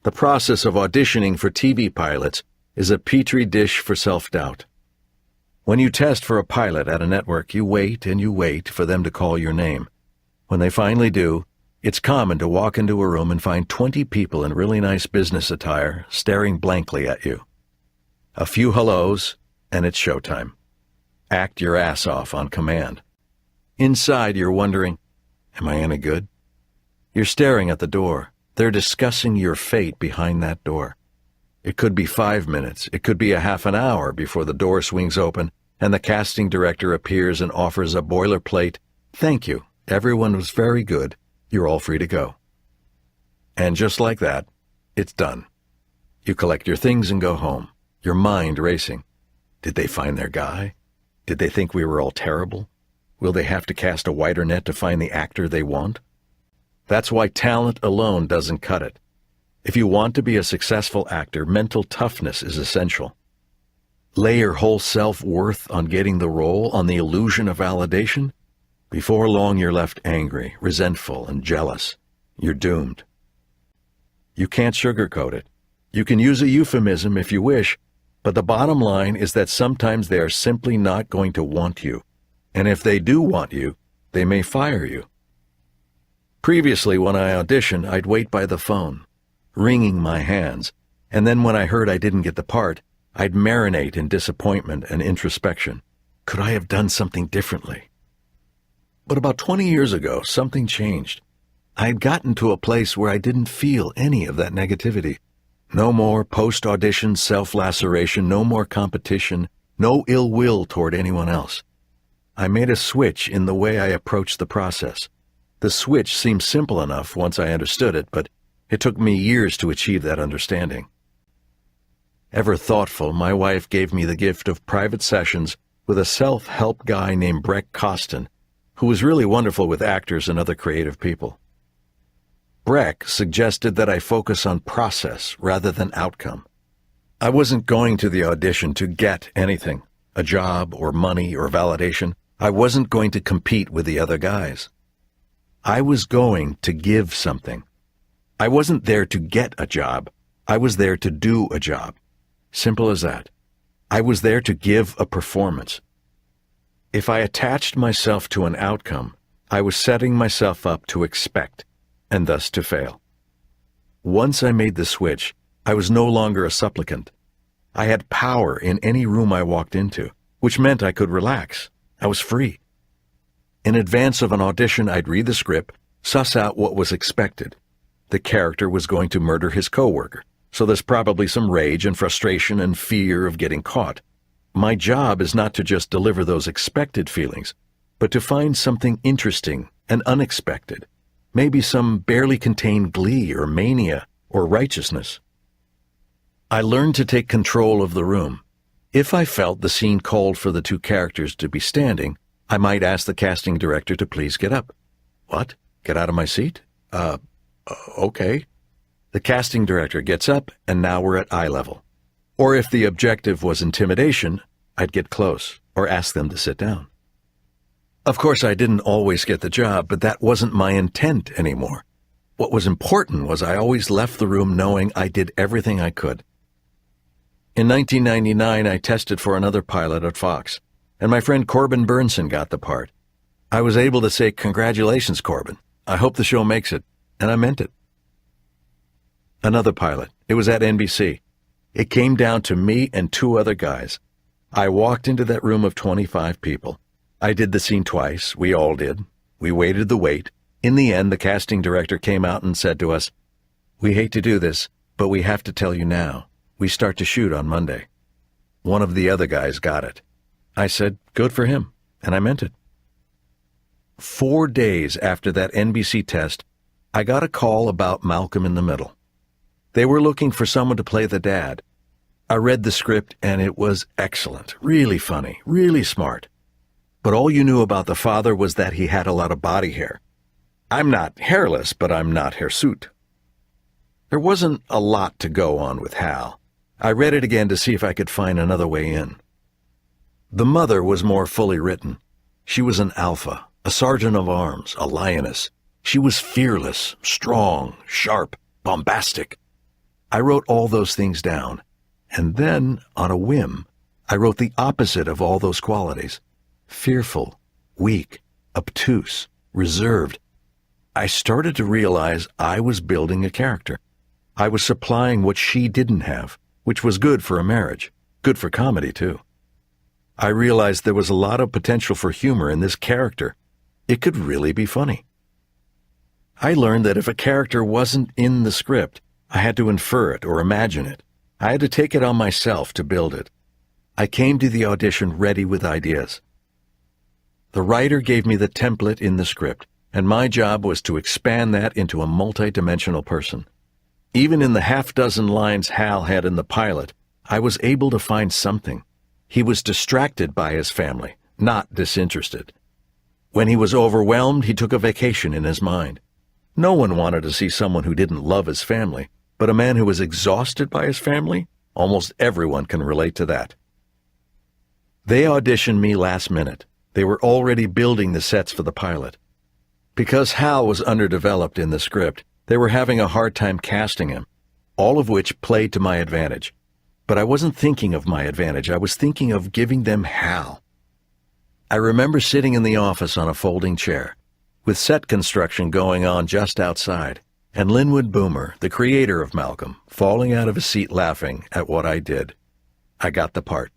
The process of auditioning for TV pilots is a petri dish for self-doubt. When you test for a pilot at a network, you wait and you wait for them to call your name. When they finally do, it's common to walk into a room and find 20 people in really nice business attire staring blankly at you. A few hellos, and it's showtime. Act your ass off on command. Inside, you're wondering, am I any good? You're staring at the door. They're discussing your fate behind that door. It could be 5 minutes. It could be a half an hour before the door swings open and the casting director appears and offers a boilerplate, "Thank you. Everyone was very good. You're all free to go." And just like that, it's done. You collect your things and go home, your mind racing. Did they find their guy? Did they think we were all terrible? Will they have to cast a wider net to find the actor they want? That's why talent alone doesn't cut it. If you want to be a successful actor, mental toughness is essential. Lay your whole self-worth on getting the role, on the illusion of validation. Before long, you're left angry, resentful, and jealous. You're doomed. You can't sugarcoat it. You can use a euphemism if you wish, but the bottom line is that sometimes they are simply not going to want you. And if they do want you, they may fire you. Previously, when I auditioned, I'd wait by the phone, wringing my hands, and then when I heard I didn't get the part, I'd marinate in disappointment and introspection. Could I have done something differently? But about 20 years ago, something changed. I had gotten to a place where I didn't feel any of that negativity. No more post-audition self-laceration, no more competition, no ill will toward anyone else. I made a switch in the way I approached the process. The switch seemed simple enough once I understood it, but it took me years to achieve that understanding. Ever thoughtful, my wife gave me the gift of private sessions with a self-help guy named Cranston, who was really wonderful with actors and other creative people. Breck suggested that I focus on process rather than outcome. I wasn't going to the audition to get anything, a job or money or validation. I wasn't going to compete with the other guys. I was going to give something. I wasn't there to get a job. I was there to do a job. Simple as that. I was there to give a performance. If I attached myself to an outcome, I was setting myself up to expect, and thus to fail. Once I made the switch, I was no longer a supplicant. I had power in any room I walked into, which meant I could relax. I was free. In advance of an audition, I'd read the script, suss out what was expected. The character was going to murder his coworker, so there's probably some rage and frustration and fear of getting caught. My job is not to just deliver those expected feelings, but to find something interesting and unexpected, maybe some barely contained glee or mania or righteousness. I learned to take control of the room. If I felt the scene called for the two characters to be standing, I might ask the casting director to please get up. What? Get out of my seat? Okay. The casting director gets up, and now we're at eye level. Or if the objective was intimidation, I'd get close or ask them to sit down. Of course, I didn't always get the job, but that wasn't my intent anymore. What was important was I always left the room knowing I did everything I could. In 1999, I tested for another pilot at Fox, and my friend Corbin Burnson got the part. I was able to say, "Congratulations, Corbin. I hope the show makes it," and I meant it. Another pilot. It was at NBC. It came down to me and two other guys. I walked into that room of 25 people. I did the scene twice. We all did. We waited the wait. In the end, the casting director came out and said to us, "We hate to do this, but we have to tell you now. We start to shoot on Monday." One of the other guys got it. I said, "Good for him," and I meant it. 4 days after that NBC test, I got a call about Malcolm in the Middle. They were looking for someone to play the dad. I read the script, and it was excellent, really funny, really smart. But all you knew about the father was that he had a lot of body hair. I'm not hairless, but I'm not hirsute. There wasn't a lot to go on with Hal. I read it again to see if I could find another way in. The mother was more fully written. She was an alpha, a sergeant of arms, a lioness. She was fearless, strong, sharp, bombastic. I wrote all those things down, and then, on a whim, I wrote the opposite of all those qualities. Fearful, weak, obtuse, reserved. I started to realize I was building a character. I was supplying what she didn't have, which was good for a marriage, good for comedy too. I realized there was a lot of potential for humor in this character. It could really be funny. I learned that if a character wasn't in the script, I had to infer it or imagine it. I had to take it on myself to build it. I came to the audition ready with ideas. The writer gave me the template in the script, and my job was to expand that into a multi-dimensional person. Even in the half-dozen lines Hal had in the pilot, I was able to find something. He was distracted by his family, not disinterested. When he was overwhelmed, he took a vacation in his mind. No one wanted to see someone who didn't love his family, but a man who was exhausted by his family, almost everyone can relate to that. They auditioned me last minute. They were already building the sets for the pilot. Because Hal was underdeveloped in the script, they were having a hard time casting him, all of which played to my advantage. But I wasn't thinking of my advantage. I was thinking of giving them Hal. I remember sitting in the office on a folding chair, with set construction going on just outside, and Linwood Boomer, the creator of Malcolm, falling out of his seat laughing at what I did. I got the part.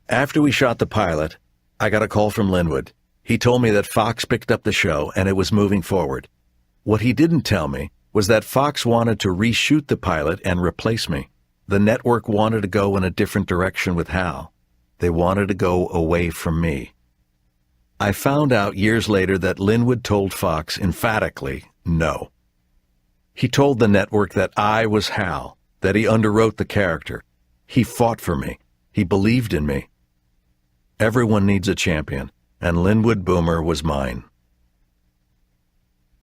After we shot the pilot, I got a call from Linwood. He told me that Fox picked up the show and it was moving forward. What he didn't tell me was that Fox wanted to reshoot the pilot and replace me. The network wanted to go in a different direction with Hal. They wanted to go away from me. I found out years later that Linwood told Fox emphatically no. He told the network that I was Hal, that he underwrote the character. He fought for me. He believed in me. Everyone needs a champion, and Linwood Boomer was mine.